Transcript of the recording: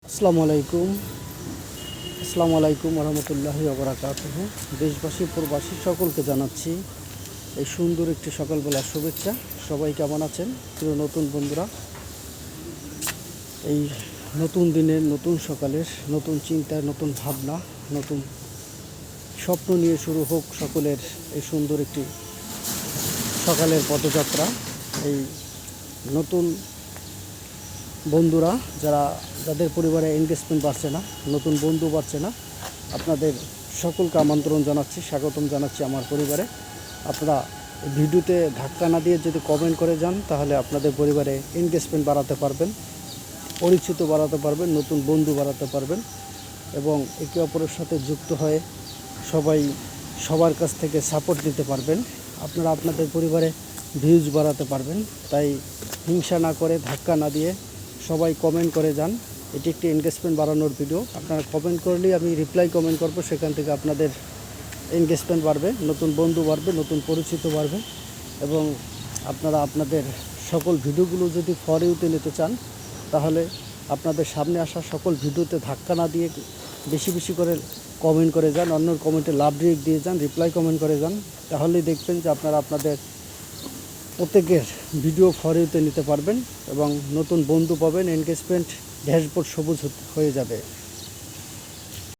আসসালামু আলাইকুম। আসসালামু আলাইকুম রহমতুল্লাহি ওবরাকাতুহু। দেশবাসী প্রবাসী সকলকে জানাচ্ছি এই সুন্দর একটি সকালবেলার শুভেচ্ছা। সবাই কেমন আছেন? প্রিয় নতুন বন্ধুরা, এই নতুন দিনের, নতুন সকালের, নতুন চিন্তা, নতুন ভাবনা, নতুন স্বপ্ন নিয়ে শুরু হোক সকলের এই সুন্দর একটি সকালের পদযাত্রা। এই নতুন বন্ধুরা যাদের পরিবারে এনগেজমেন্ট বাড়ছে না, নতুন বন্ধু বাড়ছে না, আপনাদের সকলকে আমন্ত্রণ জানাচ্ছি, স্বাগতম জানাচ্ছি আমার পরিবারে। আপনারা ভিডিওতে ধাক্কা না দিয়ে যদি কমেন্ট করে যান, তাহলে আপনাদের পরিবারে এনগেজমেন্ট বাড়াতে পারবেন, পরিচিত বাড়াতে পারবেন, নতুন বন্ধু বাড়াতে পারবেন এবং একে অপরের সাথে যুক্ত হয়ে সবার কাছ থেকে সাপোর্ট নিতে পারবেন। আপনারা আপনাদের পরিবারে ভিউজ বাড়াতে পারবেন। তাই হিংসা না করে, ধাক্কা না দিয়ে সবাই কমেন্ট করে যান। এটি একটি এনগেজমেন্ট বাড়ানোর ভিডিও। আপনারা কমেন্ট করলেই আমি রিপ্লাই কমেন্ট করব, সেখান থেকে আপনাদের এনগেজমেন্ট বাড়বে, নতুন বন্ধু বাড়বে, নতুন পরিচিত বাড়বে এবং আপনারা আপনাদের সকল ভিডিওগুলো যদি ফর ইউতে নিতে চান, তাহলে আপনাদের সামনে আসা সকল ভিডিওতে ধাক্কা না দিয়ে বেশি বেশি করে কমেন্ট করে যান, অন্যর কমেন্টে লাভ রিয়েক্ট দিয়ে যান, রিপ্লাই কমেন্ট করে যান। তাহলেই দেখবেন যে আপনারা আপনাদের প্রত্যেকের ভিডিও ফর ইউতে নিতে পারবেন এবং নতুন বন্ধু পাবেন। এনগেজমেন্ট ড্যাশবোর্ড সবুজ হয়ে যাবে।